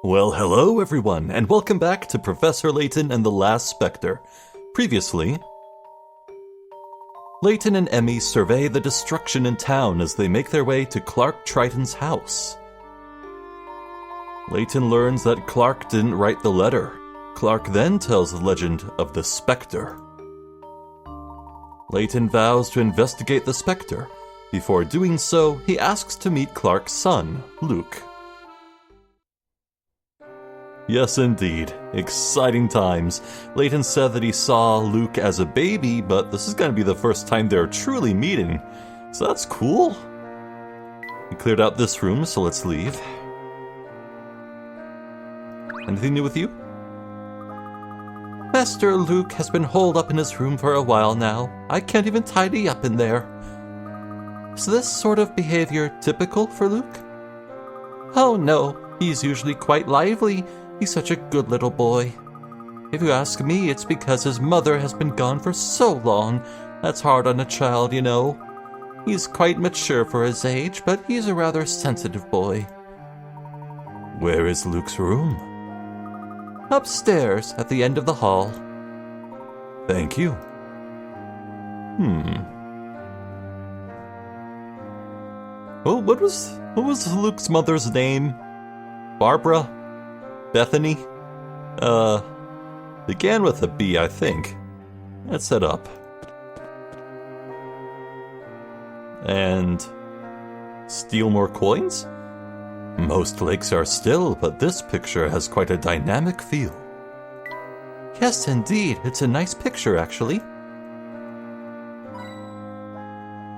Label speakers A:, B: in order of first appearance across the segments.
A: Well, hello everyone, and welcome back to Professor Layton and the Last Specter. Previously, Layton and Emmy survey the destruction in town as they make their way to Clark Triton's house. Layton learns that Clark didn't write the letter. Clark then tells the legend of the Specter. Layton vows to investigate the Specter. Before doing so, he asks to meet Clark's son, Luke. Yes, indeed. Exciting times. Layton said that he saw Luke as a baby, but this is going to be the first time they're truly meeting. So that's cool. We cleared out this room, so let's leave. Anything new with you? Master Luke has been holed up in his room for a while now. I can't even tidy up in there. Is this sort of behavior typical for Luke? Oh no, he's usually quite lively. He's such a good little boy. If you ask me, it's because his mother has been gone for so long. That's hard on a child, you know. He's quite mature for his age, but he's a rather sensitive boy. Where is Luke's room? Upstairs, at the end of the hall. Thank you. Oh, what was Luke's mother's name? Barbara? Bethany? Began with a B, I think. Let's set up. And steal more coins? Most lakes are still, but this picture has quite a dynamic feel. Yes, indeed. It's a nice picture, actually.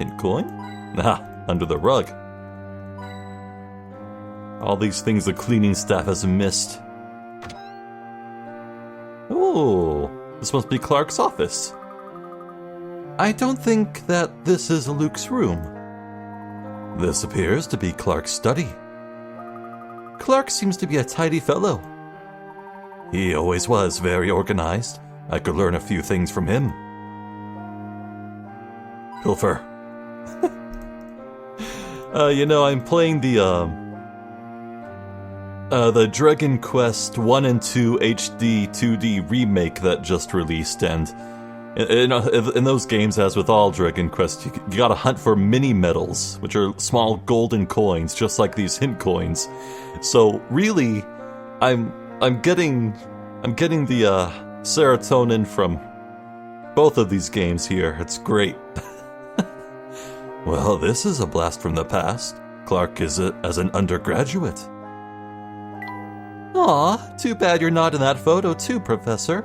A: In coin? Ah, under the rug. All these things the cleaning staff has missed. Oh, this must be Clark's office. I don't think that this is Luke's room. This appears to be Clark's study. Clark seems to be a tidy fellow. He always was very organized. I could learn a few things from him. Pilfer. I'm playing the Dragon Quest 1 and 2 HD 2D remake that just released, and in those games, as with all Dragon Quest, you gotta hunt for mini medals, which are small golden coins, just like these hint coins. So really, I'm getting the serotonin from both of these games here. It's great. Well, this is a blast from the past. Clark is as an undergraduate. Aw, too bad you're not in that photo too, Professor.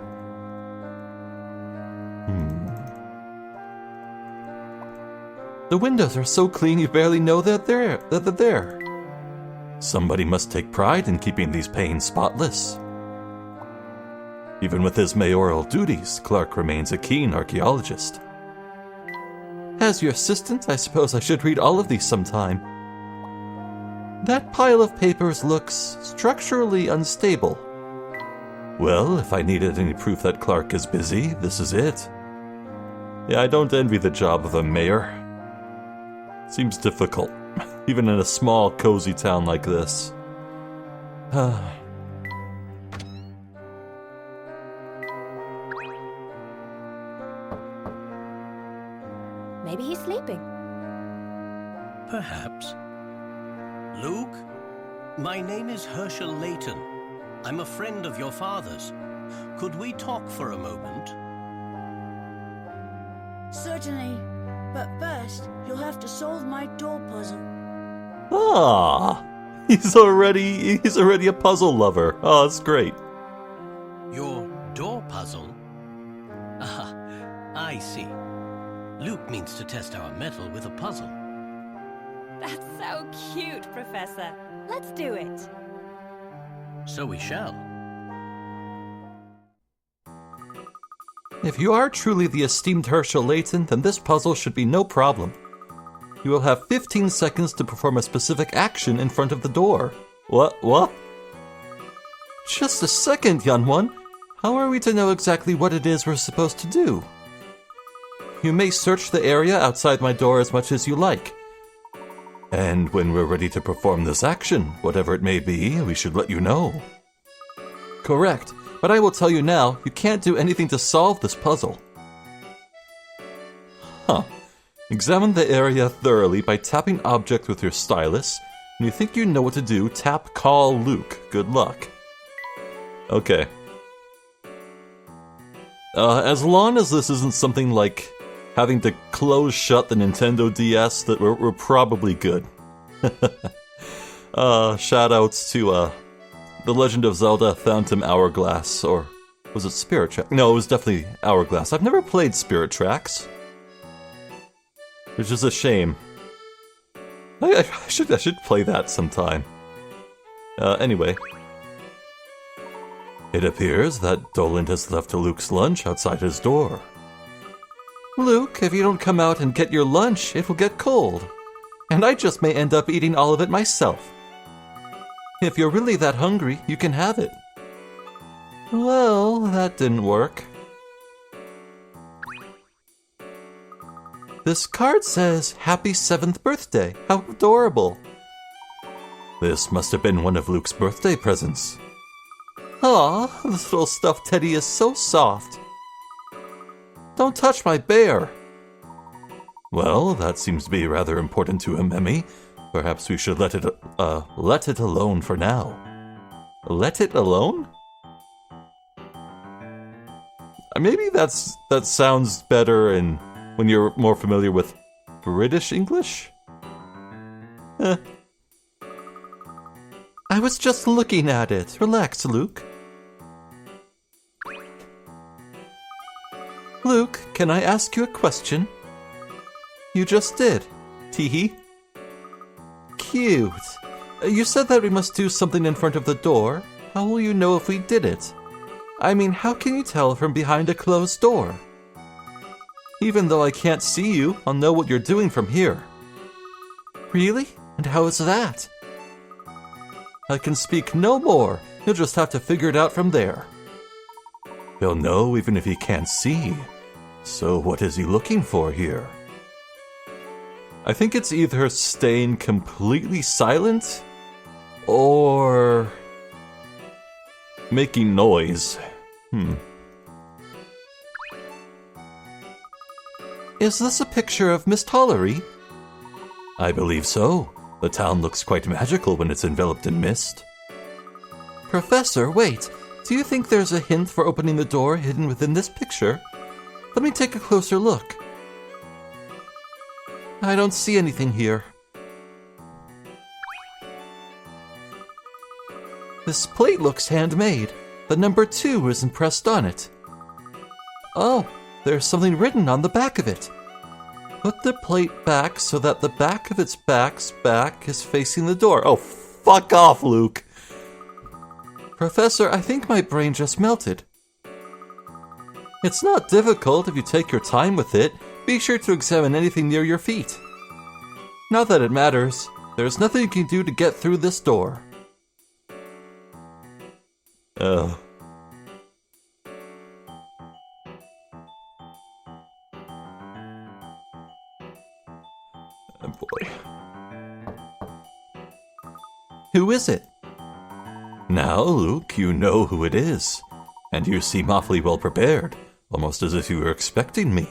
A: The windows are so clean you barely know that they're there. Somebody must take pride in keeping these panes spotless. Even with his mayoral duties, Clark remains a keen archaeologist. As your assistant, I suppose I should read all of these sometime. That pile of papers looks structurally unstable. Well, if I needed any proof that Clark is busy, this is it. Yeah, I don't envy the job of a mayor. Seems difficult, even in a small, cozy town like this.
B: Maybe he's sleeping.
C: Perhaps. Luke, my name is Hershel Layton. I'm a friend of your father's. Could we talk for a moment?
D: Certainly, but first, you'll have to solve my door puzzle.
A: Ah, he's already a puzzle lover. Oh, that's great.
C: Your door puzzle? Ah, I see. Luke means to test our mettle with a puzzle.
B: That's so cute, Professor. Let's do it.
C: So we shall.
A: If you are truly the esteemed Hershel Layton, then this puzzle should be no problem. You will have 15 seconds to perform a specific action in front of the door. What? Just a second, young one. How are we to know exactly what it is we're supposed to do? You may search the area outside my door as much as you like. And when we're ready to perform this action, whatever it may be, we should let you know. Correct, but I will tell you now, you can't do anything to solve this puzzle. Huh. Examine the area thoroughly by tapping objects with your stylus. When you think you know what to do, tap Call Luke. Good luck. Okay. As long as this isn't something like having to close shut the Nintendo DS, that we're probably good. Shoutouts to The Legend of Zelda Phantom Hourglass, or was it Spirit Tracks? No, it was definitely Hourglass. I've never played Spirit Tracks, which is a shame. I should play that sometime. Anyway. It appears that Doland has left Luke's lunch outside his door. Luke, if you don't come out and get your lunch, it will get cold. And I just may end up eating all of it myself. If you're really that hungry, you can have it. Well, that didn't work. This card says, Happy 7th birthday. How adorable. This must have been one of Luke's birthday presents. Aw, this little stuffed teddy is so soft. Don't touch my bear. Well, that seems to be rather important to him, Emmy. Perhaps we should let it alone for now. Let it alone? Maybe that sounds better when you're more familiar with British English? I was just looking at it. Relax, Luke. Luke, can I ask you a question? You just did. Teehee. Cute. You said that we must do something in front of the door. How will you know if we did it? I mean, how can you tell from behind a closed door? Even though I can't see you, I'll know what you're doing from here. Really? And how is that? I can speak no more. You'll just have to figure it out from there. He'll know even if he can't see. So what is he looking for here? I think it's either staying completely silent or making noise. Is this a picture of Miss Tollery? I believe so. The town looks quite magical when it's enveloped in mist. Professor, wait. Do you think there's a hint for opening the door hidden within this picture? Let me take a closer look. I don't see anything here. This plate looks handmade. The number 2 is impressed on it. Oh, there's something written on the back of it. Put the plate back so that the back of its back is facing the door. Oh, fuck off, Luke. Professor, I think my brain just melted. It's not difficult if you take your time with it. Be sure to examine anything near your feet. Not that it matters. There's nothing you can do to get through this door. Oh. Oh boy. Who is it? Now, Luke, you know who it is. And you seem awfully well prepared, almost as if you were expecting me.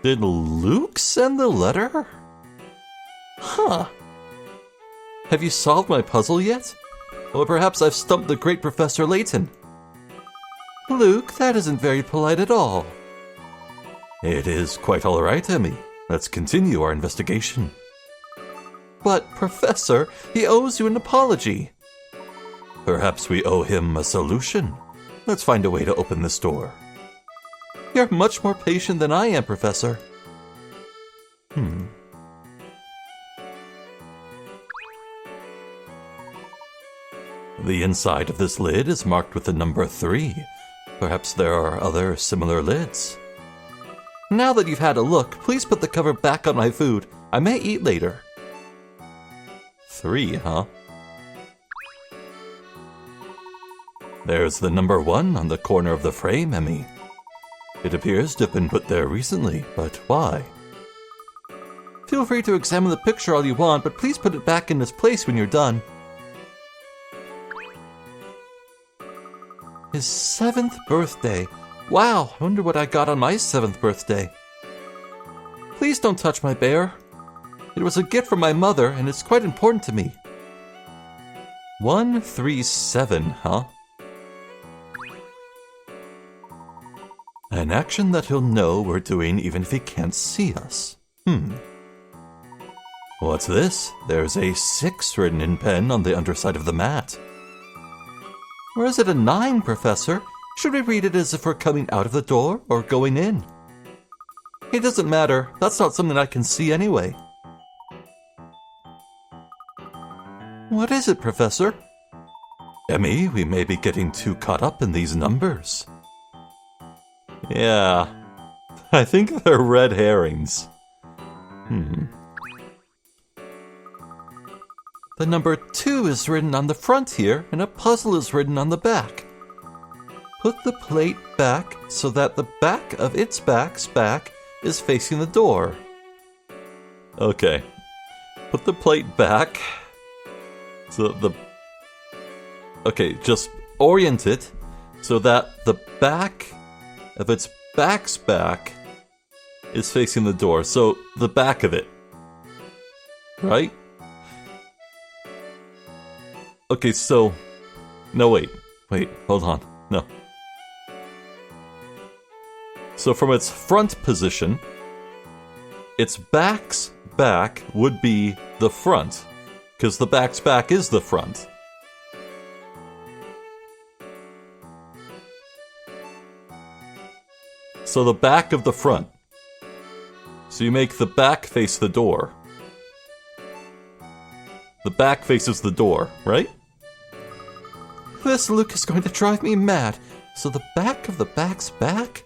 A: Did Luke send the letter? Huh. Have you solved my puzzle yet? Or perhaps I've stumped the great Professor Layton. Luke, that isn't very polite at all. It is quite all right, Emmy. Let's continue our investigation. But, Professor, he owes you an apology. Perhaps we owe him a solution. Let's find a way to open this door. You're much more patient than I am, Professor. The inside of this lid is marked with the number 3. Perhaps there are other similar lids. Now that you've had a look, please put the cover back on my food. I may eat later. 3, huh? There's the number 1 on the corner of the frame, Emmy. It appears to have been put there recently, but why? Feel free to examine the picture all you want, but please put it back in its place when you're done. His 7th birthday. Wow, I wonder what I got on my 7th birthday. Please don't touch my bear. It was a gift from my mother, and it's quite important to me. 137, huh? An action that he'll know we're doing even if he can't see us. What's this? There's a 6 written in pen on the underside of the mat. Or is it a 9, Professor? Should we read it as if we're coming out of the door or going in? It doesn't matter. That's not something I can see anyway. What is it, Professor? Emmy, we may be getting too caught up in these numbers. Yeah, I think they're red herrings. The number 2 is written on the front here, and a puzzle is written on the back. Put the plate back so that the back of its back is facing the door. Okay. Put the plate back. Okay, just orient it so that the back of its back is facing the door. So the back of it. Right? Okay, so... No, wait, hold on. No. So from its front position, its back's back would be the front, because the back's back is the front. So the back of the front. So you make the back face the door. The back faces the door, right? This Luke is going to drive me mad. So the back of the back's back?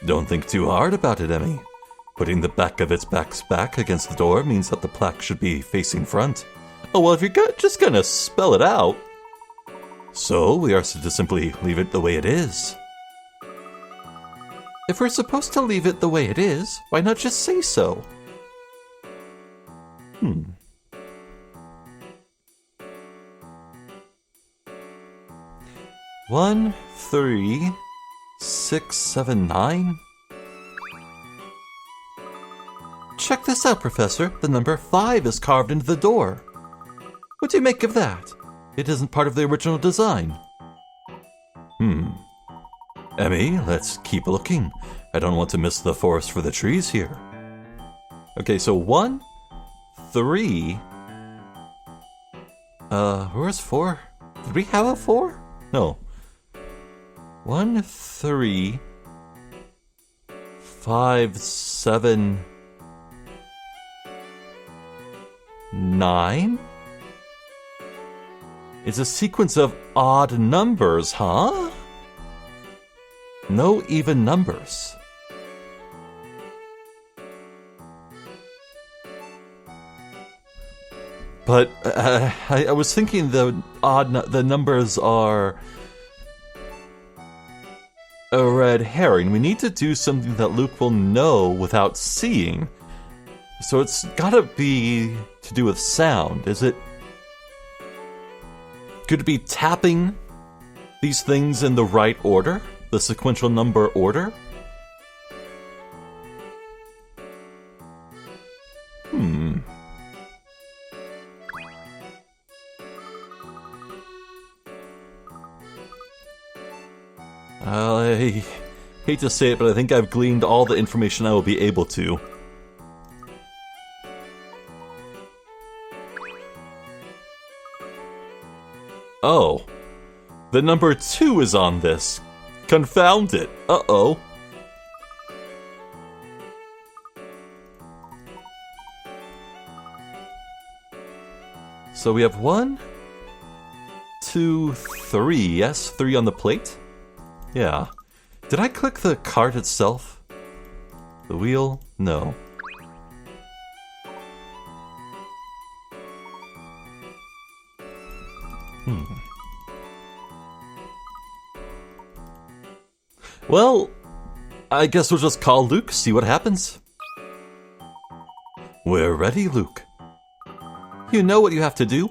A: Don't think too hard about it, Emmy. Putting the back of its back's back against the door means that the plaque should be facing front. Oh, well, if you're just gonna spell it out. So we are to simply leave it the way it is. If we're supposed to leave it the way it is, why not just say so? 1, 3, 6, 7, 9. Check this out, Professor. The number 5 is carved into the door. What do you make of that? It isn't part of the original design. Emmy, let's keep looking. I don't want to miss the forest for the trees here. Okay, so 1, 3... where's 4? Did we have a 4? No. 1, 3... 5, 7... 9? It's a sequence of odd numbers, huh? No even numbers. But I was thinking the numbers are a red herring. We need to do something that Luke will know without seeing. So it's gotta be to do with sound. Is it? Could it be tapping these things in the right order? The sequential number order? I hate to say it, but I think I've gleaned all the information I will be able to. Oh. The number 2 is on this. Confound it. Uh-oh. So we have 1, 2, 3. Yes, 3 on the plate. Yeah. Did I click the cart itself? The wheel? No. Well, I guess we'll just call Luke, see what happens. We're ready, Luke. You know what you have to do?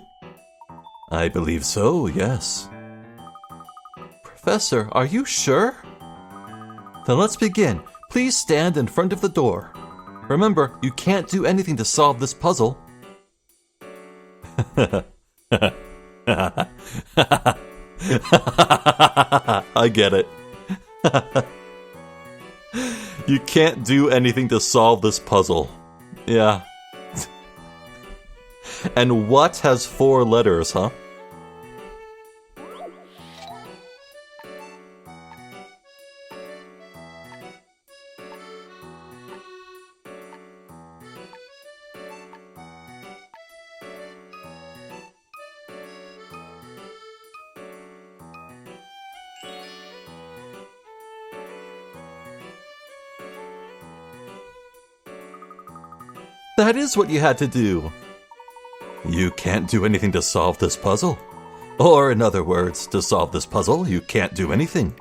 A: I believe so, yes. Professor, are you sure? Then let's begin. Please stand in front of the door. Remember, you can't do anything to solve this puzzle. I get it. You can't do anything to solve this puzzle. Yeah. And what has 4 letters, huh? That is what you had to do. You can't do anything to solve this puzzle. Or, in other words, to solve this puzzle, you can't do anything.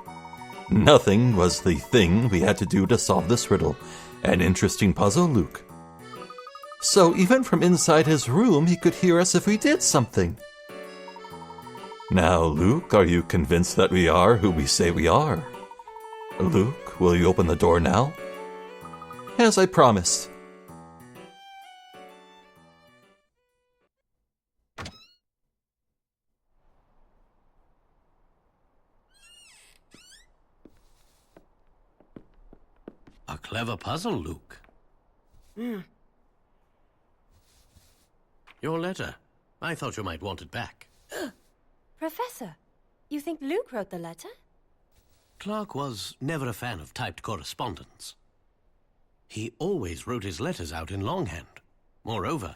A: Nothing was the thing we had to do to solve this riddle. An interesting puzzle, Luke. So, even from inside his room, he could hear us if we did something. Now, Luke, are you convinced that we are who we say we are? Luke, will you open the door now? As I promised.
C: A clever puzzle, Luke. Your letter. I thought you might want it back.
B: Professor, you think Luke wrote the letter?
C: Clark was never a fan of typed correspondence. He always wrote his letters out in longhand. Moreover,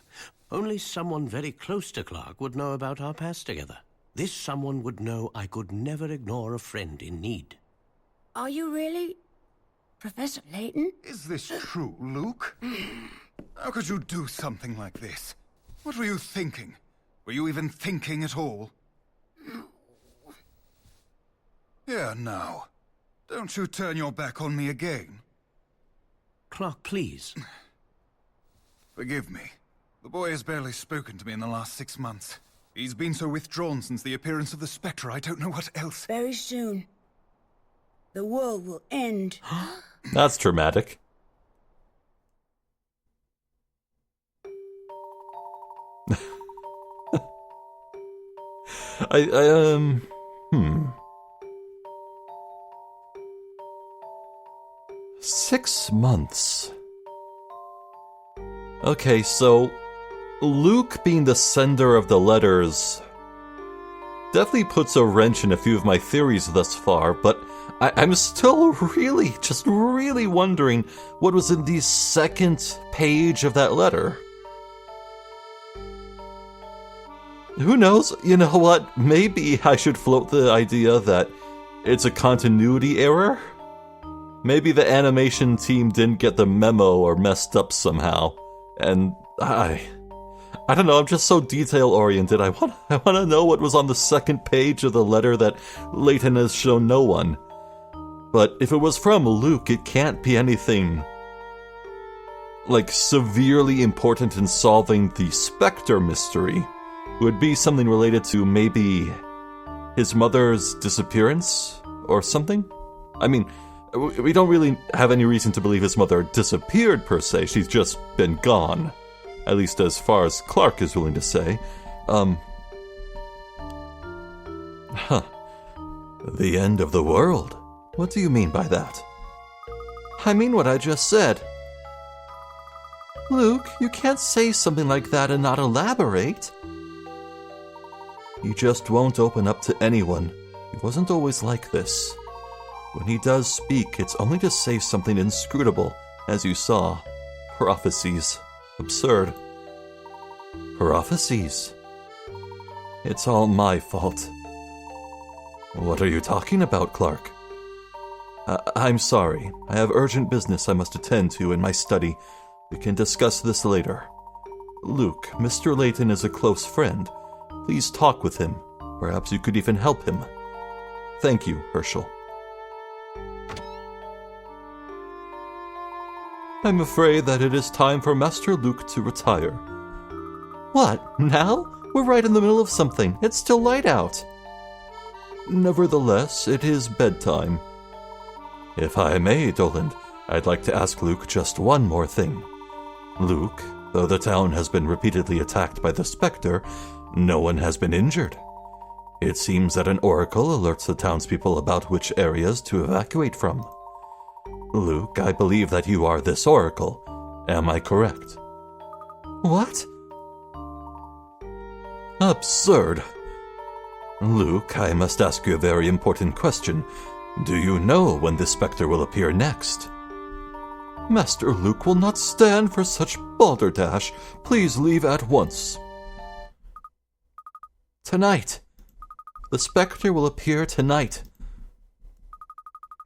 C: only someone very close to Clark would know about our past together. This someone would know I could never ignore a friend in need.
D: Are you really Professor Layton?
E: Is this true, Luke? How could you do something like this? What were you thinking? Were you even thinking at all? Here now. Don't you turn your back on me again.
C: Clark, please.
E: Forgive me. The boy has barely spoken to me in the last 6 months. He's been so withdrawn since the appearance of the Specter, I don't know what else.
D: Very soon, the world will end.
A: That's dramatic. I 6 months. Okay, so Luke being the sender of the letters definitely puts a wrench in a few of my theories thus far, but I'm still really wondering what was in the second page of that letter. Who knows? You know what? Maybe I should float the idea that it's a continuity error? Maybe the animation team didn't get the memo or messed up somehow. And I don't know, I'm just so detail-oriented. I want to know what was on the second page of the letter that Layton has shown no one. But if it was from Luke, it can't be anything like severely important in solving the Specter mystery. It would be something related to maybe his mother's disappearance or something? I mean, we don't really have any reason to believe his mother disappeared per se. She's just been gone. At least as far as Clark is willing to say. The end of the world? What do you mean by that? I mean what I just said. Luke, you can't say something like that and not elaborate. He just won't open up to anyone. He wasn't always like this. When he does speak, it's only to say something inscrutable, as you saw. Prophecies. Absurd. Prophecies. It's all my fault. What are you talking about, Clark? I'm sorry. I have urgent business I must attend to in my study. We can discuss this later. Luke, Mr. Layton is a close friend. Please talk with him. Perhaps you could even help him. Thank you, Hershel. I'm afraid that it is time for Master Luke to retire. What, now? We're right in the middle of something. It's still light out. Nevertheless, it is bedtime. If I may, Doland, I'd like to ask Luke just one more thing. Luke, though the town has been repeatedly attacked by the Specter, no one has been injured. It seems that an oracle alerts the townspeople about which areas to evacuate from. Luke, I believe that you are this oracle. Am I correct? What? Absurd. Luke, I must ask you a very important question. Do you know when the Specter will appear next? Master Luke will not stand for such balderdash. Please leave at once. Tonight. The Specter will appear tonight.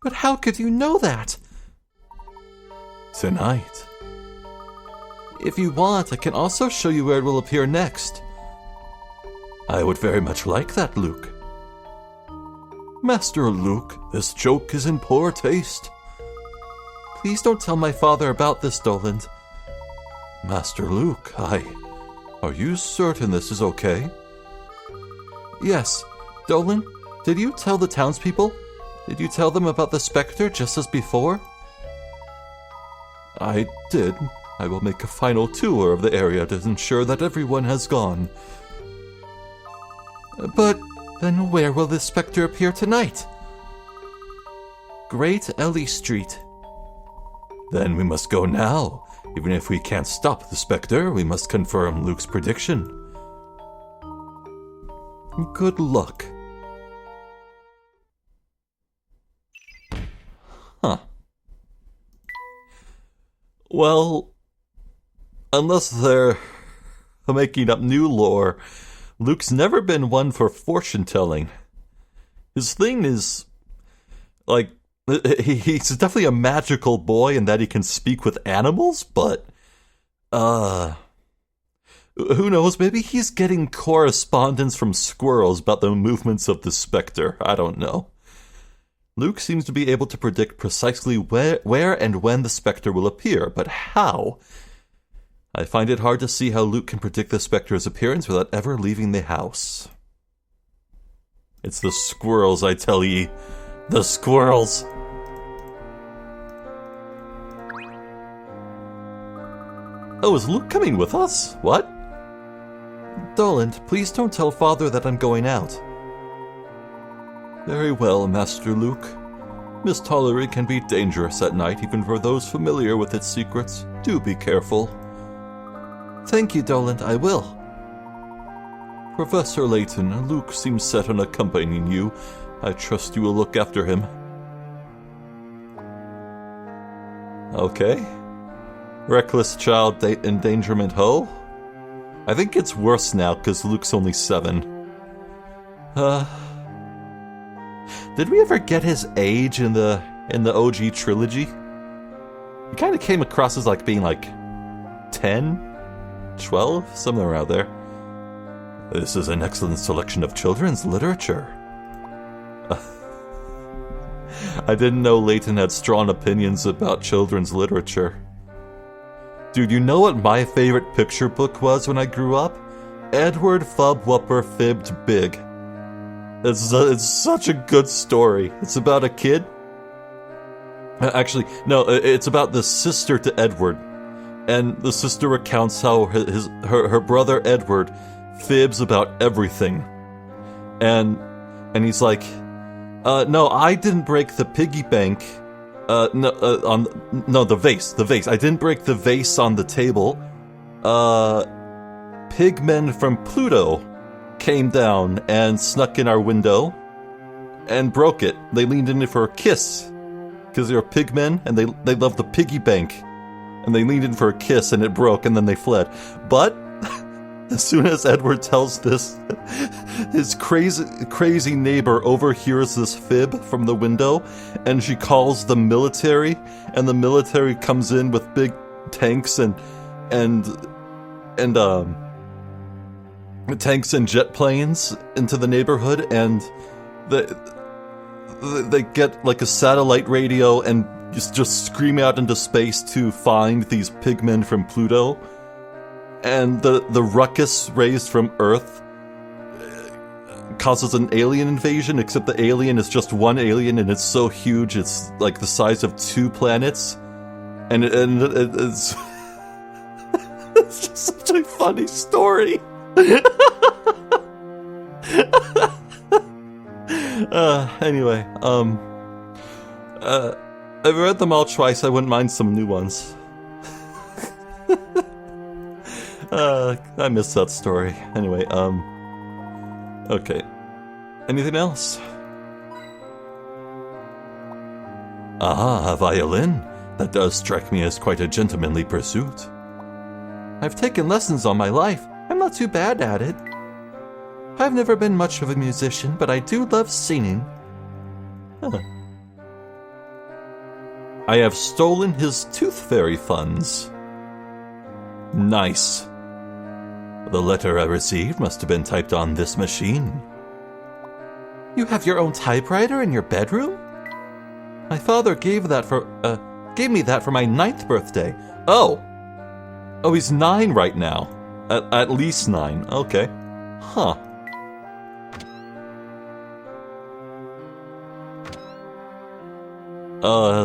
A: But how could you know that? Tonight. If you want, I can also show you where it will appear next. I would very much like that, Luke. Master Luke, this joke is in poor taste. Please don't tell my father about this, Doland. Master Luke, are you certain this is okay? Yes. Doland, did you tell the townspeople? Did you tell them about the Specter just as before? I did. I will make a final tour of the area to ensure that everyone has gone. But then where will the Specter appear tonight? Great Ellie Street. Then we must go now. Even if we can't stop the Specter, we must confirm Luke's prediction. Good luck. Huh. Well, unless they're making up new lore, Luke's never been one for fortune-telling. His thing is, like, he's definitely a magical boy in that he can speak with animals, but, who knows, maybe he's getting correspondence from squirrels about the movements of the Specter. I don't know. Luke seems to be able to predict precisely where and when the Specter will appear, but how? I find it hard to see how Luke can predict the Specter's appearance without ever leaving the house. It's the squirrels, I tell ye. The squirrels! Oh, is Luke coming with us? What? Doland, please don't tell Father that I'm going out. Very well, Master Luke. Miss Tollery can be dangerous at night, even for those familiar with its secrets. Do be careful. Thank you, Doland, I will. Professor Layton, Luke seems set on accompanying you. I trust you will look after him. Okay. Reckless child endangerment ho? I think it's worse now, because Luke's only 7. Did we ever get his age in the OG trilogy? He kind of came across as like being like 10? 12? Somewhere around there. This is an excellent selection of children's literature. I didn't know Layton had strong opinions about children's literature. Dude, you know what my favorite picture book was when I grew up? Edward Fubwhopper Fibbed Big. It's such a good story. It's about a kid. Actually, no, it's about the sister to Edward. And the sister recounts how her brother Edward fibs about everything. And he's like, no, I didn't break the piggy bank. The vase. I didn't break the vase on the table. Pigmen from Pluto came down and snuck in our window and broke it. They leaned in for a kiss because they were pigmen and they loved the piggy bank. And they leaned in for a kiss and it broke and then they fled. But as soon as Edward tells this, his crazy neighbor overhears this fib from the window, and she calls the military, and the military comes in with big tanks and tanks and jet planes into the neighborhood, and they get like a satellite radio and just scream out into space to find these pigmen from Pluto. And the ruckus raised from Earth causes an alien invasion, except the alien is just one alien and it's so huge it's like the size of 2 planets. And it's it's just such a funny story. Anyway, I've read them all twice. I wouldn't mind some new ones. I missed that story. Anyway, okay. Anything else? Ah, a violin. That does strike me as quite a gentlemanly pursuit. I've taken lessons all my life. I'm not too bad at it. I've never been much of a musician, but I do love singing. Huh. I have stolen his tooth fairy funds. Nice. The letter I received must have been typed on this machine. You have your own typewriter in your bedroom? My father gave me that for my 9th birthday. Oh, he's 9 right now. At least 9. Okay. Huh.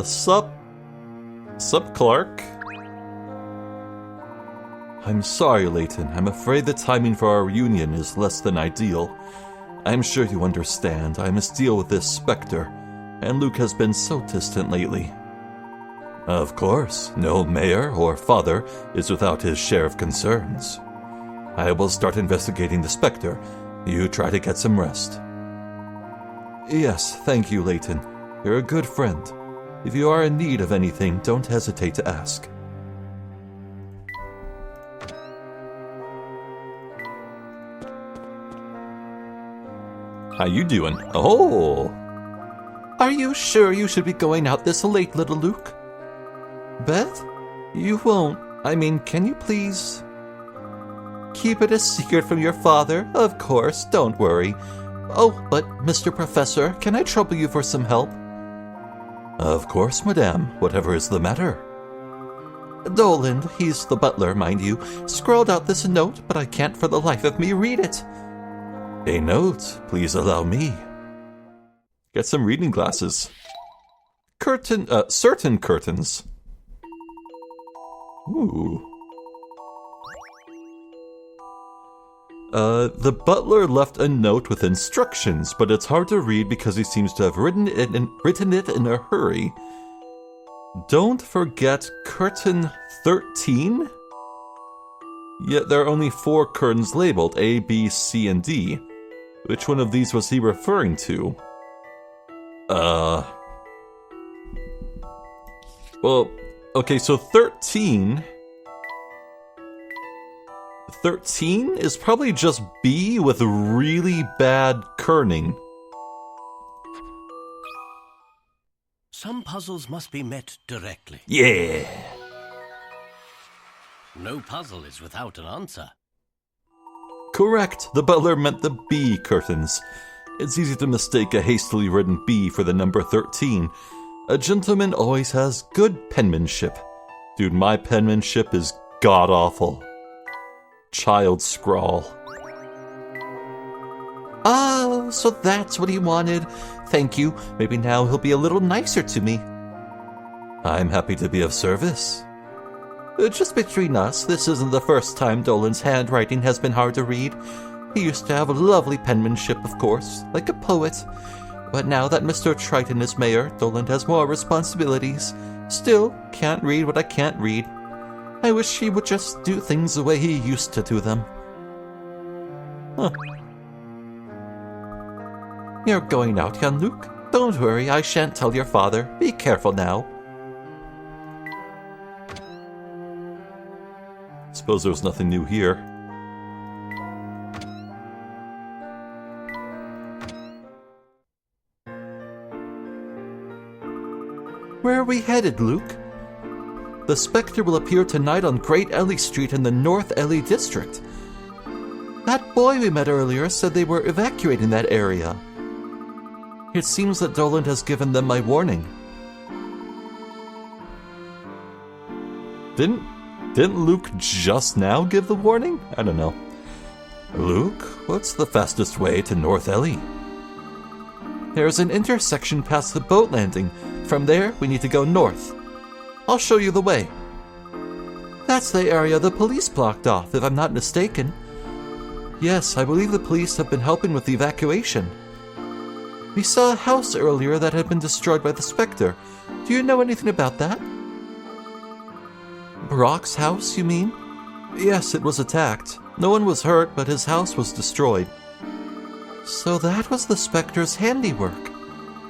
A: Sup, Clark? I'm sorry, Layton. I'm afraid the timing for our reunion is less than ideal. I'm sure you understand. I must deal with this Specter, and Luke has been so distant lately. Of course, no mayor or father is without his share of concerns. I will start investigating the Specter. You try to get some rest. Yes, thank you, Layton. You're a good friend. If you are in need of anything, don't hesitate to ask. How you doing? Oh! Are you sure you should be going out this late, little Luke? Beth? You won't. I mean, can you please... keep it a secret from your father? Of course, don't worry. Oh, but, Mr. Professor, can I trouble you for some help? Of course, madame. Whatever is the matter? Doland, he's the butler, mind you, scrawled out this note, but I can't for the life of me read it. A note? Please allow me. Get some reading glasses. Certain curtains. Ooh. The butler left a note with instructions, but it's hard to read because he seems to have written it in a hurry. Don't forget curtain 13? Yet there are only 4 curtains labeled, A, B, C, and D. Which one of these was he referring to? Well, okay, so 13... 13 is probably just B with really bad kerning.
C: Some puzzles must be met directly.
A: Yeah!
C: No puzzle is without an answer.
A: Correct. The butler meant the B curtains. It's easy to mistake a hastily written B for the number 13. A gentleman always has good penmanship. Dude, my penmanship is god-awful. Child scrawl. Oh, so that's what he wanted. Thank you. Maybe now he'll be a little nicer to me. I'm happy to be of service. Just between us, this isn't the first time Dolan's handwriting has been hard to read. He used to have a lovely penmanship, of course, like a poet. But now that Mr. Triton is mayor, Dolan has more responsibilities. Still, can't read what I can't read. I wish he would just do things the way he used to do them. Huh. You're going out, young Luke? Don't worry, I shan't tell your father. Be careful now. Suppose there's nothing new here. Where are we headed, Luke? The Spectre will appear tonight on Great Ellie Street in the North Ellie District. That boy we met earlier said they were evacuating that area. It seems that Doland has given them my warning. Didn't Luke just now give the warning? I don't know. Luke, what's the fastest way to North Ellie? There's an intersection past the boat landing. From there, we need to go north. I'll show you the way. That's the area the police blocked off, if I'm not mistaken. Yes, I believe the police have been helping with the evacuation. We saw a house earlier that had been destroyed by the Specter. Do you know anything about that? Brock's house, you mean? Yes, it was attacked. No one was hurt, but his house was destroyed. So that was the Specter's handiwork.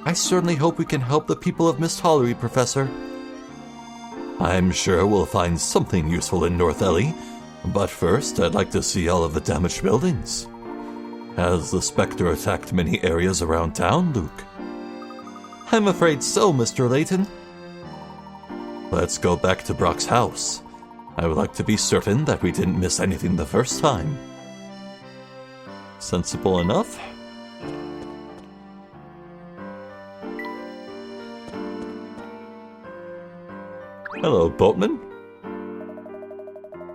A: I certainly hope we can help the people of Mist Hollery, Professor. I'm sure we'll find something useful in North Ellie, but first I'd like to see all of the damaged buildings. Has the Specter attacked many areas around town, Luke? I'm afraid so, Mr. Layton. Let's go back to Brock's house. I would like to be certain that we didn't miss anything the first time. Sensible enough? Hello, boatman.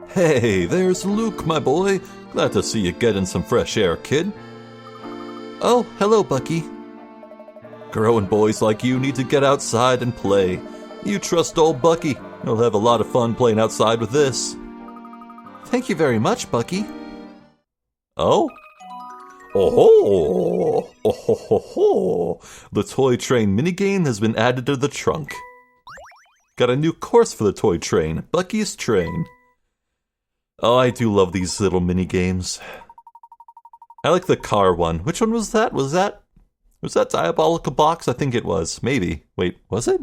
A: Hey, there's Luke, my boy. Glad to see you getting some fresh air, kid. Oh, hello, Bucky. Growing boys like you need to get outside and play. You trust old Bucky. He'll have a lot of fun playing outside with this. Thank you very much, Bucky. Oh? Oh-ho! Oh-ho-ho-ho! The toy train minigame has been added to the trunk. Got a new course for the toy train, Bucky's Train. Oh, I do love these little minigames. I like the car one. Which one was that? Was that Diabolical Box? I think it was. Maybe. Wait, was it?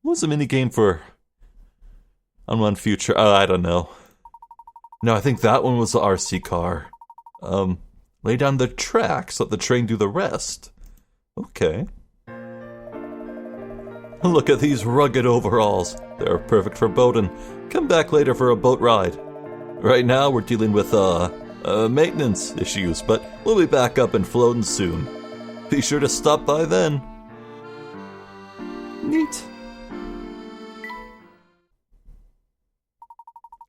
A: What was the minigame for Unrun Future? Oh, I don't know. No, I think that one was the RC car. Lay down the tracks, let the train do the rest. Okay. Look at these rugged overalls. They're perfect for boating. Come back later for a boat ride. Right now we're dealing with, maintenance issues, but we'll be back up and floating soon. Be sure to stop by then. Neat.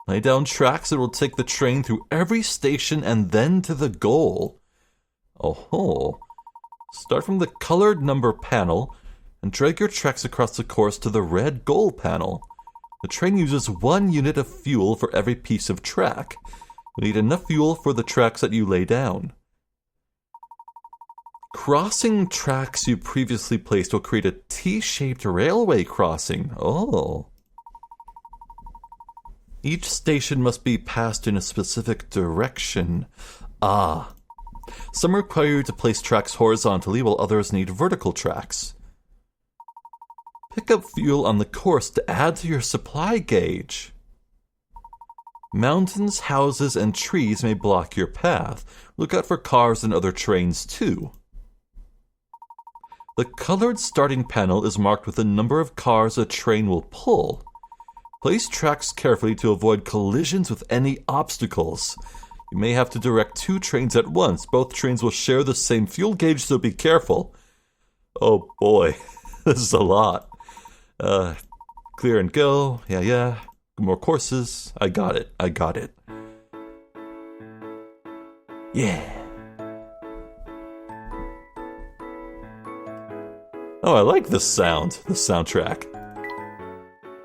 A: Lay down tracks that will take the train through every station and then to the goal. Oh-ho. Start from the colored number panel and drag your tracks across the course to the red goal panel. The train uses 1 unit of fuel for every piece of track. You need enough fuel for the tracks that you lay down. Crossing tracks you previously placed will create a T-shaped railway crossing. Oh. Each station must be passed in a specific direction. Ah. Some require you to place tracks horizontally, while others need vertical tracks. Pick up fuel on the course to add to your supply gauge. Mountains, houses, and trees may block your path. Look out for cars and other trains, too. The colored starting panel is marked with the number of cars a train will pull. Place tracks carefully to avoid collisions with any obstacles. You may have to direct 2 trains at once. Both trains will share the same fuel gauge, so be careful. Oh boy, this is a lot. Clear and go. Yeah. More courses. I got it. Yeah. Oh, I like this sound. This soundtrack.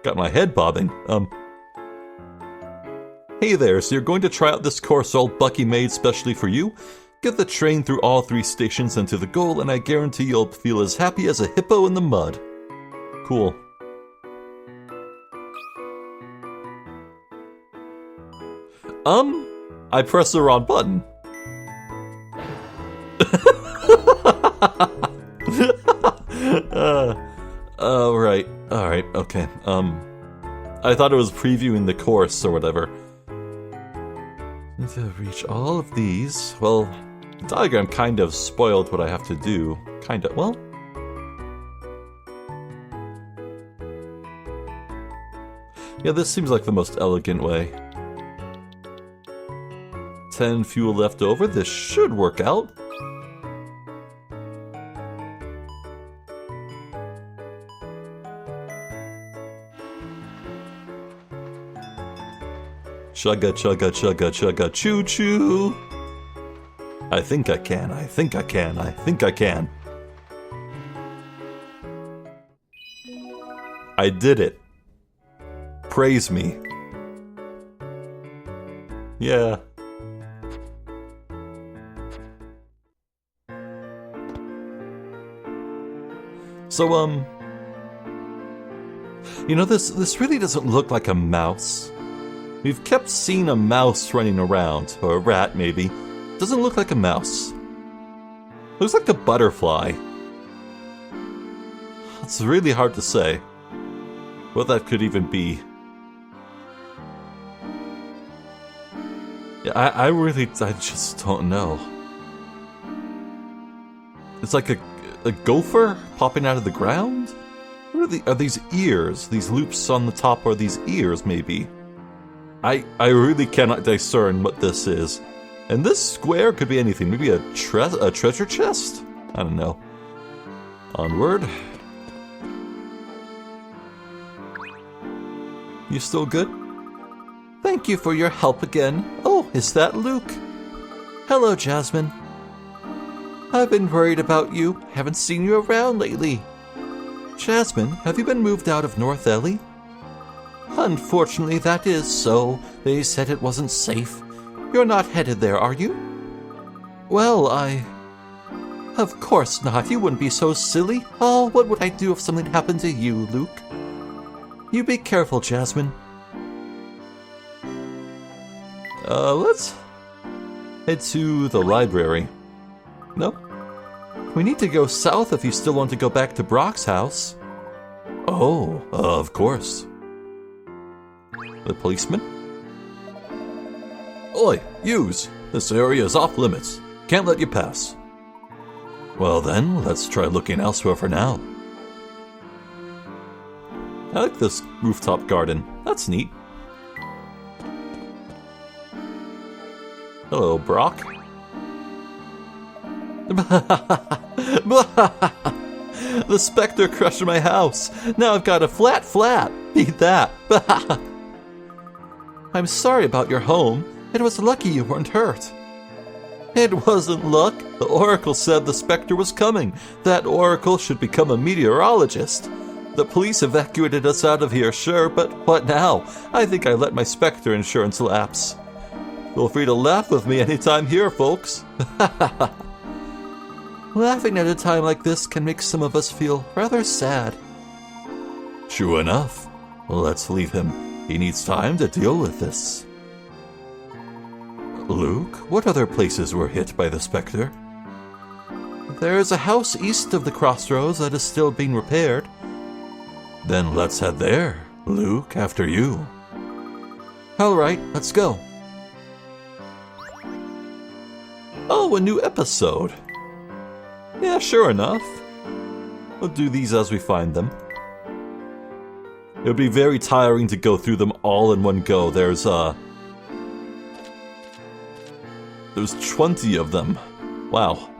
A: Got my head bobbing. Hey there, so you're going to try out this course old Bucky made specially for you? Get the train through all 3 stations and to the goal, and I guarantee you'll feel as happy as a hippo in the mud. Cool. I pressed the wrong button. Alright, okay. I thought it was previewing the course or whatever. Need to reach all of these. Well, the diagram kind of spoiled what I have to do. Well. Yeah, this seems like the most elegant way. 10 fuel left over. This should work out. Chugga, chugga, chugga, chugga, choo choo. I think I can, I think I can, I think I can. I did it. Praise me. Yeah. So, you know, this really doesn't look like a mouse. We've kept seeing a mouse running around, or a rat maybe. Doesn't look like a mouse. Looks like a butterfly. It's really hard to say what that could even be. Yeah, I just don't know. It's like a gopher popping out of the ground? What are these ears? These loops on the top are these ears, maybe? I really cannot discern what this is. And this square could be anything. Maybe a treasure chest? I don't know. Onward. You still good? Thank you for your help again. Oh, is that Luke? Hello, Jasmine. I've been worried about you. Haven't seen you around lately. Jasmine, have you been moved out of North Ellie? Unfortunately, that is so. They said it wasn't safe. You're not headed there, are you? Well, Of course not. You wouldn't be so silly. Oh, what would I do if something happened to you, Luke? You be careful, Jasmine. Let's head to the library. No? We need to go south if you still want to go back to Brock's house. Oh, of course. The policeman? Oi, yous! This area is off limits. Can't let you pass. Well then, let's try looking elsewhere for now. I like this rooftop garden. That's neat. Hello, Brock. The Specter crushed my house. Now I've got a flat. Beat that. I'm sorry about your home. It was lucky you weren't hurt. It wasn't luck. The Oracle said the Specter was coming. That Oracle should become a meteorologist. The police evacuated us out of here, sure, but what now? I think I let my Specter insurance lapse. Feel free to laugh with me anytime here, folks. Laughing at a time like this can make some of us feel rather sad. True enough. Let's leave him. He needs time to deal with this. Luke, what other places were hit by the Specter? There is a house east of the crossroads that is still being repaired. Then let's head there. Luke, after you. Alright, let's go. Oh, a new episode. Yeah, sure enough. We'll do these as we find them. It would be very tiring to go through them all in one go. There's 20 of them. Wow.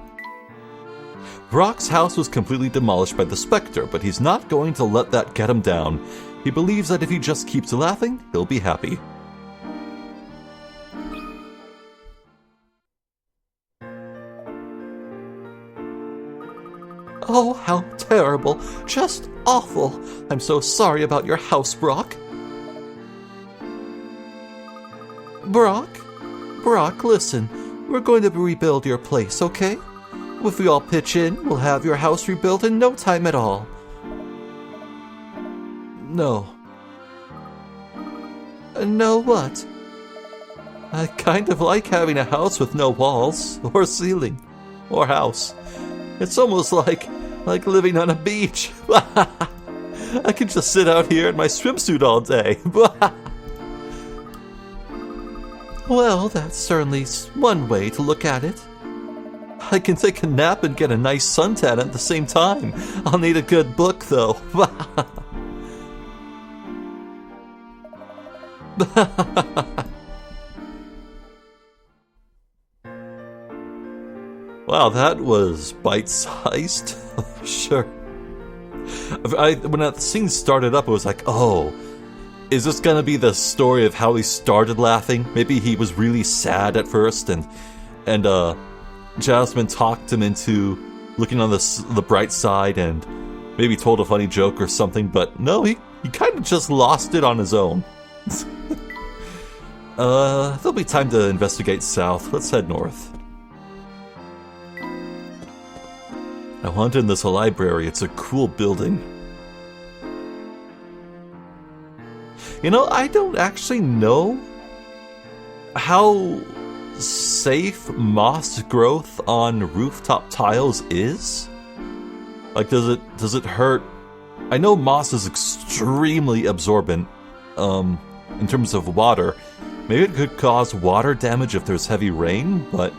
A: Brock's house was completely demolished by the Specter, but he's not going to let that get him down. He believes that if he just keeps laughing, he'll be happy. Oh, how terrible. Just awful. I'm so sorry about your house, Brock. Brock, listen. We're going to rebuild your place, okay? If we all pitch in, we'll have your house rebuilt in no time at all. No. No what? I kind of like having a house with no walls, or ceiling, or house. It's almost like living on a beach. I can just sit out here in my swimsuit all day. Well, that's certainly one way to look at it. I can take a nap and get a nice suntan at the same time. I'll need a good book, though. Wow, that was bite-sized. Sure. When that scene started up, it was like, oh, is this gonna be the story of how he started laughing? Maybe he was really sad at first, and Jasmine talked him into looking on the bright side, and maybe told a funny joke or something. But no, he kind of just lost it on his own. There'll be time to investigate south. Let's head north. I wanted in this library. It's a cool building. You know, I don't actually know how safe moss growth on rooftop tiles is. Like, does it hurt? I know moss is extremely absorbent in terms of water. Maybe it could cause water damage if there's heavy rain, but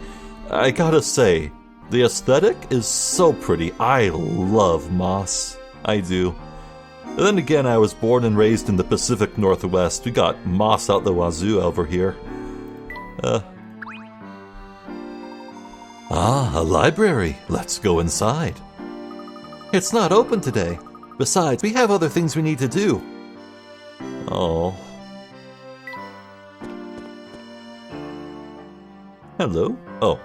A: I gotta say, the aesthetic is so pretty. I love moss. I do. And then again, I was born and raised in the Pacific Northwest. We got moss out the wazoo over here. A library. Let's go inside. It's not open today. Besides, we have other things we need to do. Oh. Hello? Oh.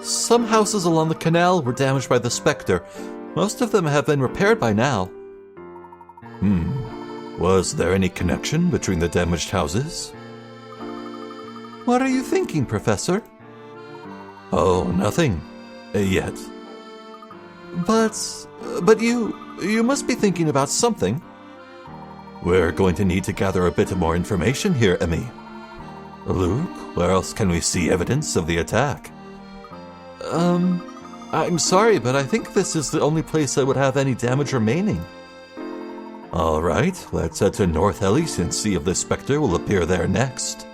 A: Some houses along the canal were damaged by the Specter. Most of them have been repaired by now. Was there any connection between the damaged houses? What are you thinking, Professor? Oh, nothing. Yet. But you must be thinking about something. We're going to need to gather a bit more information here, Emmy. Luke, where else can we see evidence of the attack? I'm sorry, but I think this is the only place that would have any damage remaining. Alright, let's head to North Ellie's and see if the Spectre will appear there next.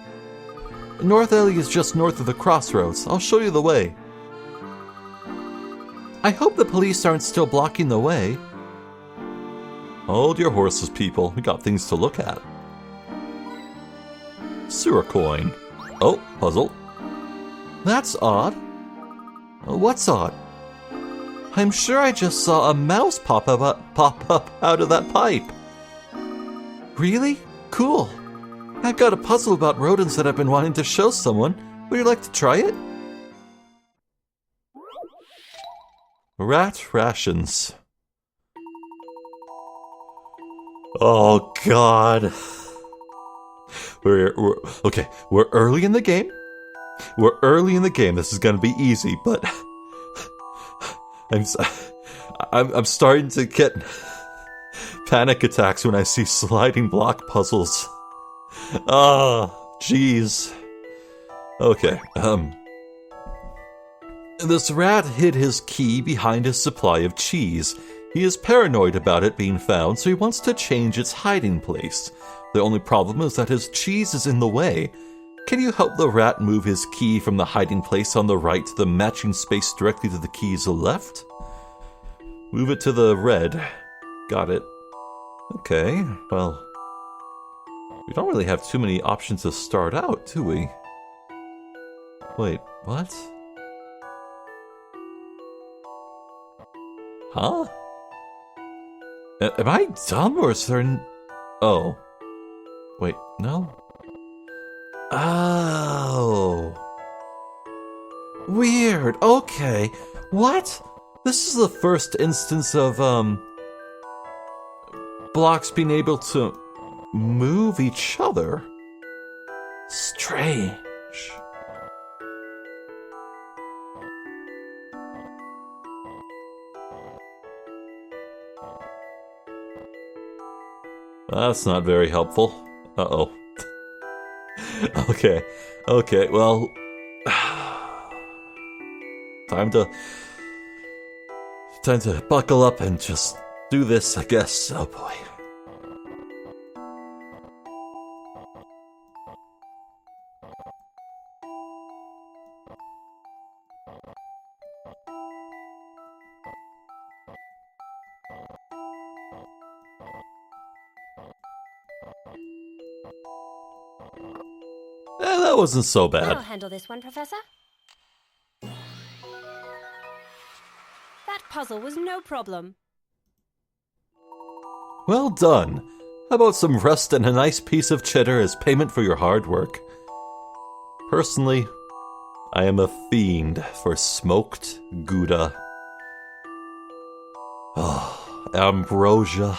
A: North Ellie is just north of the crossroads. I'll show you the way. I hope the police aren't still blocking the way. Hold your horses, people. We got things to look at. Sewer coin. Oh, puzzle. That's odd. What's odd? I'm sure I just saw a mouse pop up out of that pipe. Really? Cool. I've got a puzzle about rodents that I've been wanting to show someone. Would you like to try it? Rat rations. Oh God. We're okay. We're early in the game. This is gonna be easy, but I'm starting to get panic attacks when I see sliding block puzzles. Oh, jeez. Okay. This rat hid his key behind his supply of cheese. He is paranoid about it being found, so he wants to change its hiding place. The only problem is that his cheese is in the way. Can you help the rat move his key from the hiding place on the right to the matching space directly to the key's left? Move it to the red. Got it. Okay, well, we don't really have too many options to start out, do we? Wait, what? Huh? Am I dumb, or is there oh. Wait, no? Oh. Weird, okay. What? This is the first instance of, blocks being able to move each other. Strange. That's not very helpful. Uh-oh. Okay, well... Time to buckle up and just do this, I guess. Oh boy. That wasn't so bad.
B: I'll handle this one, Professor. That puzzle was no problem.
A: Well done. How about some rest and a nice piece of cheddar as payment for your hard work? Personally, I am a fiend for smoked Gouda. Oh, ambrosia,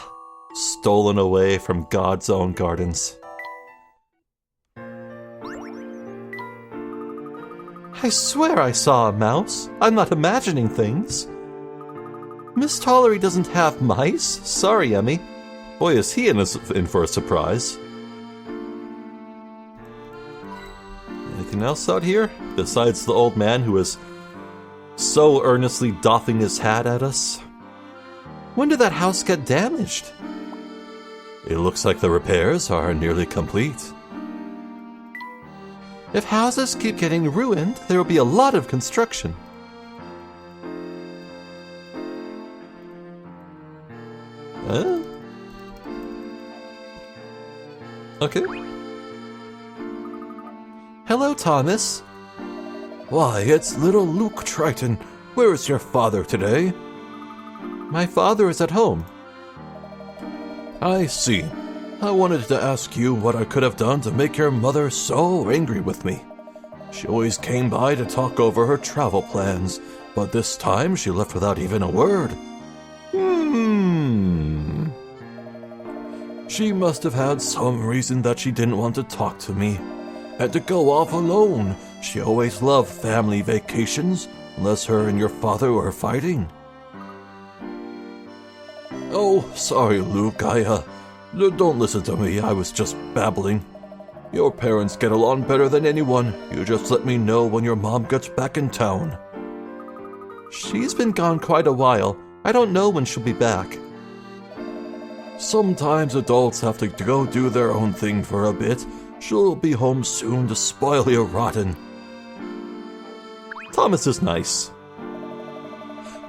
A: stolen away from God's own gardens. I swear I saw a mouse. I'm not imagining things. Miss Tollery doesn't have mice? Sorry, Emmy. Boy, is he in for a surprise. Anything else out here? Besides the old man who is so earnestly doffing his hat at us? When did that house get damaged? It looks like the repairs are nearly complete. If houses keep getting ruined, there will be a lot of construction. Okay. Hello, Thomas. Why, it's little Luke Triton. Where is your father today? My father is at home. I see. I wanted to ask you what I could have done to make your mother so angry with me. She always came by to talk over her travel plans, but this time she left without even a word. She must have had some reason that she didn't want to talk to me. Had to go off alone. She always loved family vacations, unless her and your father were fighting. Oh, sorry, Luke, don't listen to me, I was just babbling. Your parents get along better than anyone. You just let me know when your mom gets back in town. She's been gone quite a while. I don't know when she'll be back. Sometimes adults have to go do their own thing for a bit. She'll be home soon to spoil you rotten. Thomas is nice.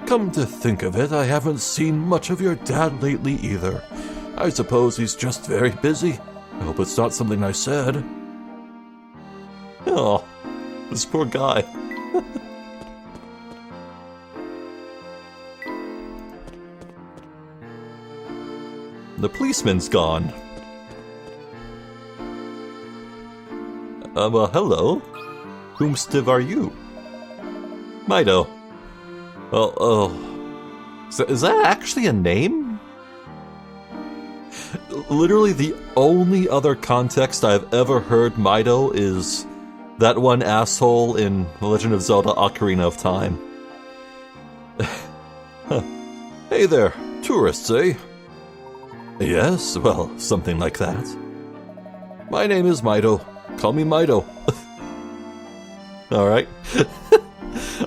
A: Come to think of it, I haven't seen much of your dad lately either. I suppose he's just very busy. I hope it's not something I said. Oh, this poor guy. The policeman's gone. Well, hello. Whomstive are you? Mido. So is that actually a name? Literally the only other context I've ever heard Mido is that one asshole in The Legend of Zelda Ocarina of Time. Huh. Hey there, tourists, eh? Yes, well, something like that. My name is Mido. Call me Mido. Alright.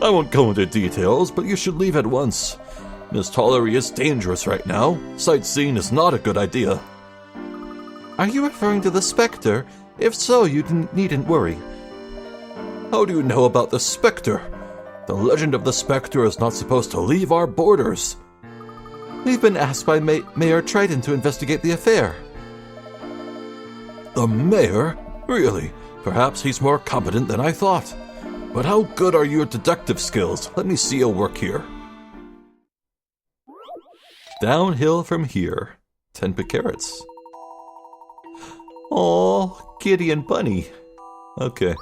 A: I won't go into details, but you should leave at once. Miss Tollery is dangerous right now. Sightseeing is not a good idea. Are you referring to the Specter? If so, you needn't worry. How do you know about the Specter? The legend of the Specter is not supposed to leave our borders. We've been asked by Mayor Triton to investigate the affair. The mayor? Really? Perhaps he's more competent than I thought. But how good are your detective skills? Let me see your work here. Downhill from here. 10 carats. Aw, Kitty and Bunny. Okay.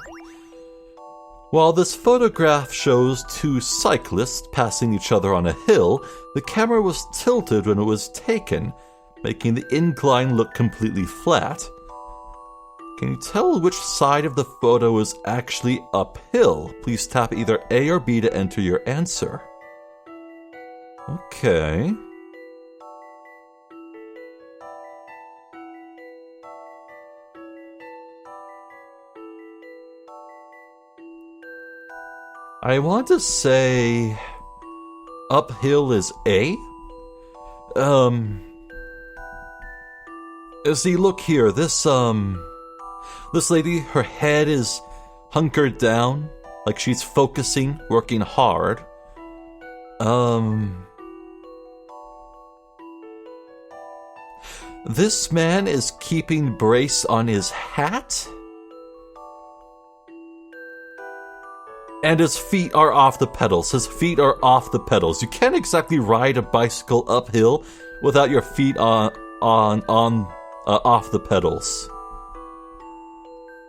A: While this photograph shows two cyclists passing each other on a hill, the camera was tilted when it was taken, making the incline look completely flat. Can you tell which side of the photo is actually uphill? Please tap either A or B to enter your answer. Okay. I want to say uphill is A. See, look here. This lady, her head is hunkered down, like she's focusing, working hard. This man is keeping brace on his hat? And his feet are off the pedals. His feet are off the pedals. You can't exactly ride a bicycle uphill without your feet on off the pedals.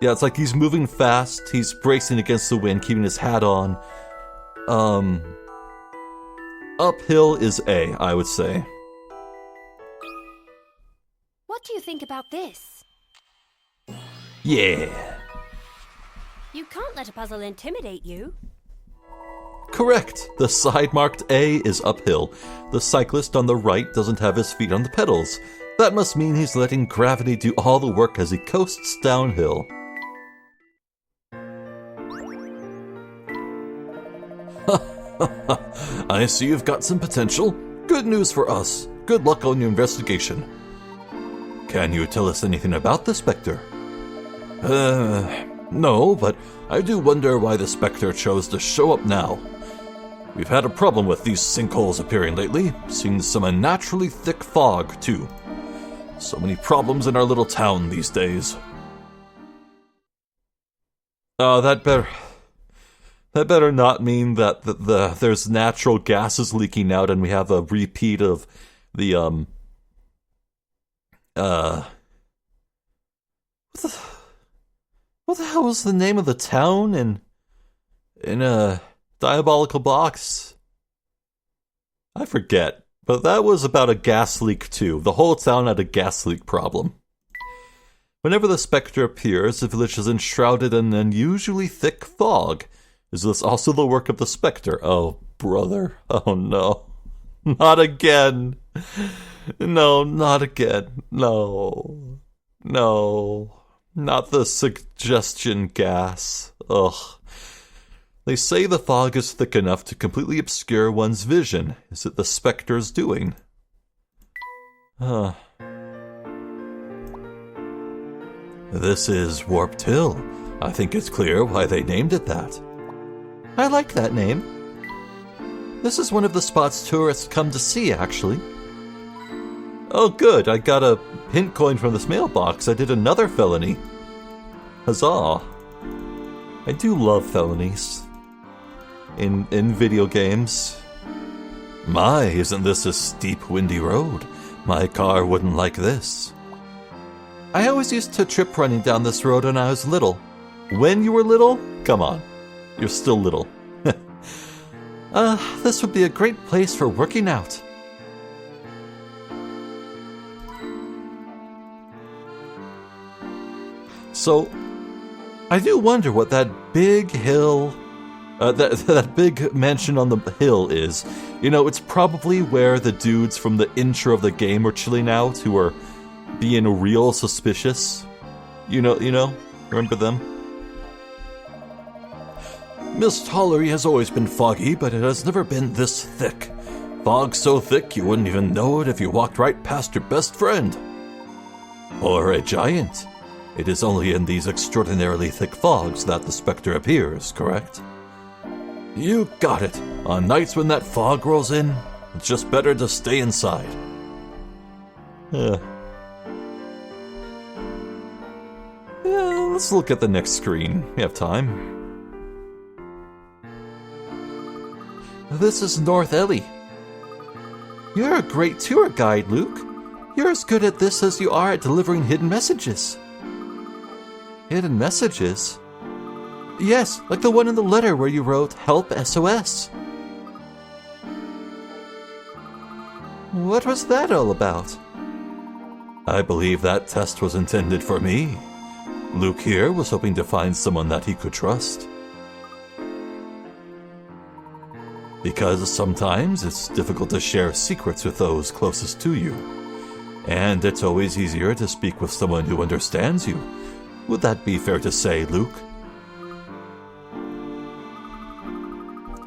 A: Yeah, it's like he's moving fast, he's bracing against the wind, keeping his hat on. Uphill is A, I would say.
B: What do you think about this?
A: Yeah.
B: You can't let a puzzle intimidate you.
A: Correct. The side marked A is uphill. The cyclist on the right doesn't have his feet on the pedals. That must mean he's letting gravity do all the work as he coasts downhill. I see you've got some potential. Good news for us. Good luck on your investigation. Can you tell us anything about the Specter? No, but I do wonder why the Specter chose to show up now. We've had a problem with these sinkholes appearing lately. Seen some unnaturally thick fog, too. So many problems in our little town these days. That better not mean that there's natural gases leaking out and we have a repeat of the, what the hell was the name of the town in a Diabolical Box? I forget, but that was about a gas leak too. The whole town had a gas leak problem. Whenever the Specter appears, the village is enshrouded in unusually thick fog. Is this also the work of the Specter? Oh, brother. Oh, no. Not again. No, not again. No. No. Not the suggestion gas. Ugh. They say the fog is thick enough to completely obscure one's vision. Is it the Specter's doing? This is Warped Hill. I think it's clear why they named it that. I like that name. This is one of the spots tourists come to see, actually. Oh, good. I got a hint coin from this mailbox. I did another felony. Huzzah. I do love felonies. In video games. My, isn't this a steep, windy road? My car wouldn't like this. I always used to trip running down this road when I was little. When you were little? Come on. You're still little. This would be a great place for working out. So, I do wonder what that big hill, that big mansion on the hill is. You know, it's probably where the dudes from the intro of the game are chilling out, who are being real suspicious. You know, remember them? Mist Hollery has always been foggy, but it has never been this thick. Fog so thick you wouldn't even know it if you walked right past your best friend. Or a giant. It is only in these extraordinarily thick fogs that the Specter appears, correct? You got it. On nights when that fog rolls in, it's just better to stay inside. Yeah, let's look at the next screen. We have time. This is North Ellie. You're a great tour guide, Luke. You're as good at this as you are at delivering hidden messages. Hidden messages? Yes, like the one in the letter where you wrote, "Help SOS." What was that all about? I believe that test was intended for me. Luke here was hoping to find someone that he could trust. Because sometimes it's difficult to share secrets with those closest to you. And it's always easier to speak with someone who understands you. Would that be fair to say, Luke?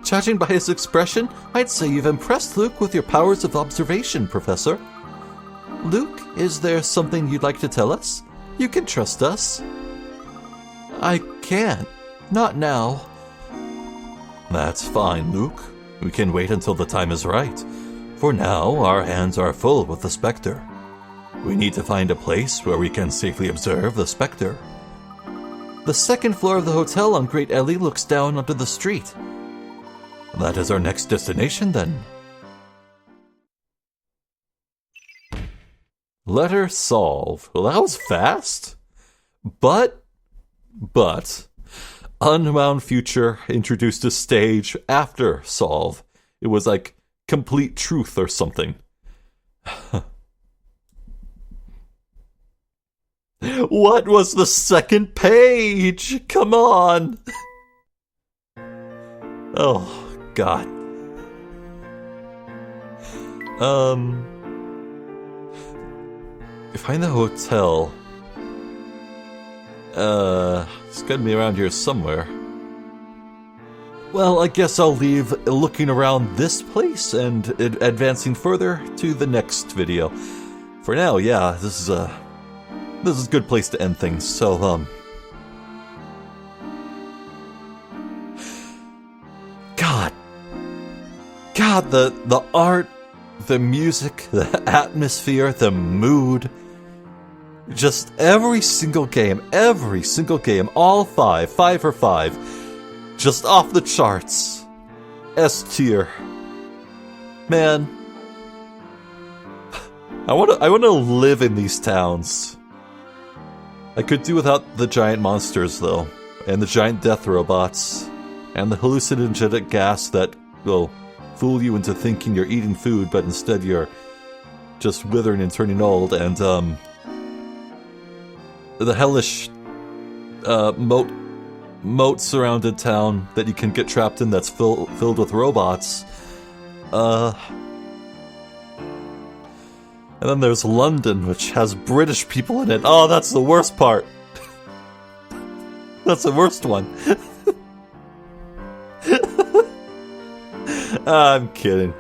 A: Judging by his expression, I'd say you've impressed Luke with your powers of observation, Professor. Luke, is there something you'd like to tell us? You can trust us. I can't. Not now. That's fine, Luke. We can wait until the time is right. For now, our hands are full with the Specter. We need to find a place where we can safely observe the Specter. The second floor of the hotel on Great Ellie looks down onto the street. That is our next destination, then. Letter solve. Well, that was fast. But, Unwound Future introduced a stage after solve. It was like complete truth or something. What was the second page? Come on! Oh, God. Find the hotel. It's gotta be around here somewhere. Well, I guess I'll leave looking around this place and advancing further to the next video. For now, yeah, this is a good place to end things, so, God, the art, the music, the atmosphere, the mood, just every single game, all five for five, just off the charts, S tier. Man, I wanna live in these towns. I could do without the giant monsters, though, and the giant death robots, and the hallucinogenic gas that will fool you into thinking you're eating food, but instead you're just withering and turning old, and, the hellish, moat-surrounded town that you can get trapped in that's filled with robots. And then there's London, which has British people in it. Oh, that's the worst part. That's the worst one. I'm kidding.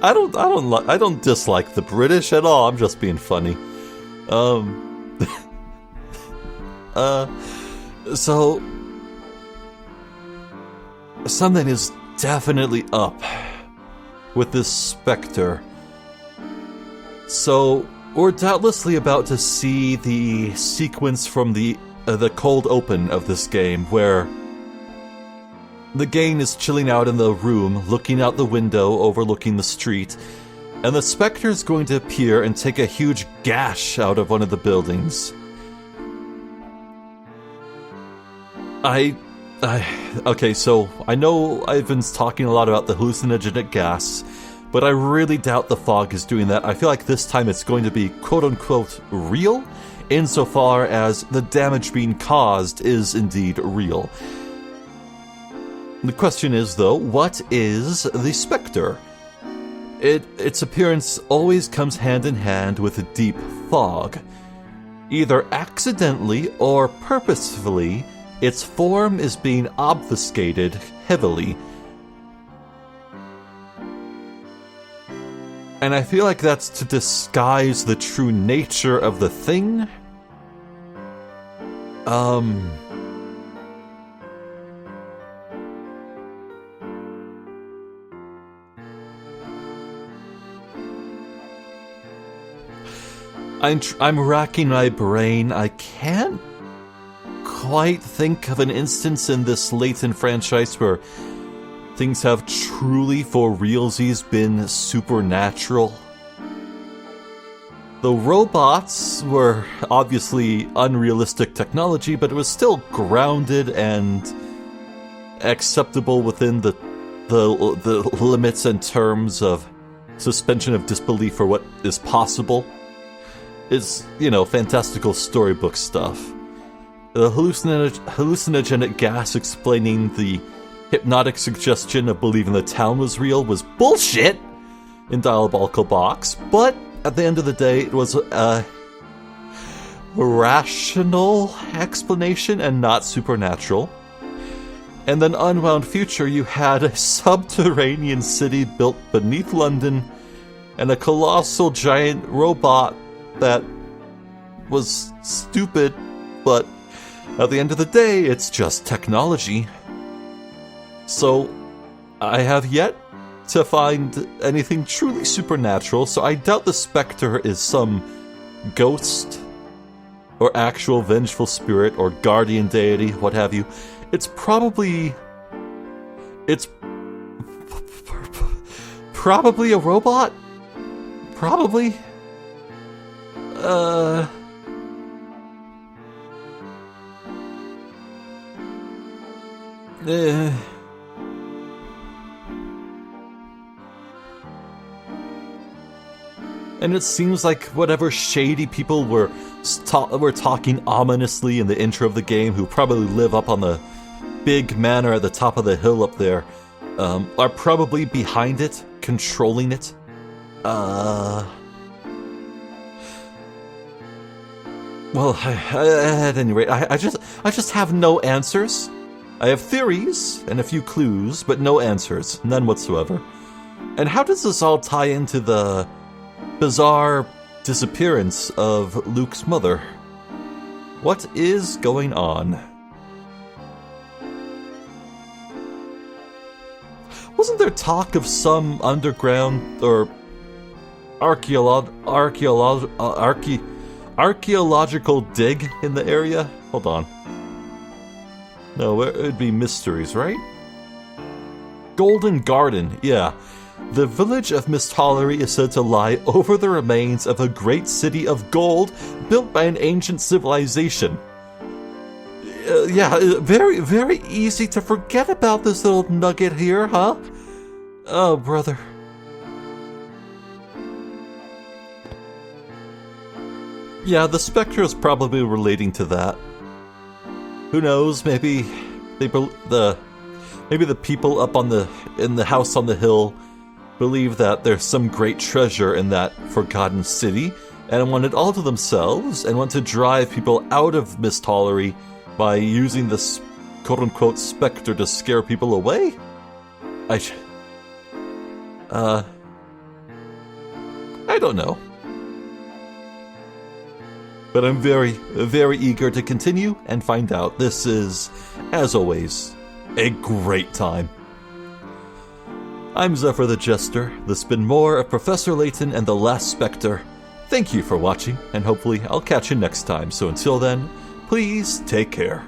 A: I don't dislike the British at all. I'm just being funny. So something is definitely up with this Specter. So we're doubtlessly about to see the sequence from the cold open of this game, where the gang is chilling out in the room, looking out the window overlooking the street, and the Spectre is going to appear and take a huge gash out of one of the buildings. Okay, so I know I've been talking a lot about the hallucinogenic gas, but I really doubt the fog is doing that. I feel like this time it's going to be quote-unquote real, insofar as the damage being caused is indeed real. The question is, though, what is the Spectre? Its appearance always comes hand in hand with a deep fog. Either accidentally or purposefully, its form is being obfuscated heavily. And I feel like that's to disguise the true nature of the thing. I'm racking my brain. I can't quite think of an instance in this Layton franchise where things have truly, for realsies, been supernatural. The robots were obviously unrealistic technology, but it was still grounded and acceptable within the limits and terms of suspension of disbelief for what is possible. It's, fantastical storybook stuff. The hallucinogenic gas explaining the hypnotic suggestion of believing the town was real was bullshit in Diabolical Box, but at the end of the day, it was a rational explanation and not supernatural. And then Unwound Future, you had a subterranean city built beneath London and a colossal giant robot that was stupid, but at the end of the day, it's just technology. So, I have yet to find anything truly supernatural, so I doubt the Spectre is some ghost or actual vengeful spirit or guardian deity, what have you. It's probably... Probably a robot? Probably. And it seems like whatever shady people were talking ominously in the intro of the game, who probably live up on the big manor at the top of the hill up there, are probably behind it, controlling it. Well, at any rate, I just have no answers. I have theories and a few clues, but no answers, none whatsoever. And how does this all tie into the bizarre disappearance of Luke's mother? What is going on? Wasn't there talk of some underground or archaeological dig in the area? Hold on. No, it would be mysteries, right? Golden Garden, yeah. The village of Misthallery is said to lie over the remains of a great city of gold built by an ancient civilization. Yeah, very, very easy to forget about this little nugget here, huh? Oh, brother. Yeah, the Specter is probably relating to that. Who knows? Maybe the people up in the house on the hill believe that there's some great treasure in that forgotten city and want it all to themselves and want to drive people out of Misthallery by using this quote-unquote Specter to scare people away? I don't know. But I'm very, very eager to continue and find out. This is, as always, a great time. I'm Zephyr the Jester. This has been more of Professor Layton and the Last Specter. Thank you for watching, and hopefully I'll catch you next time. So until then, please take care.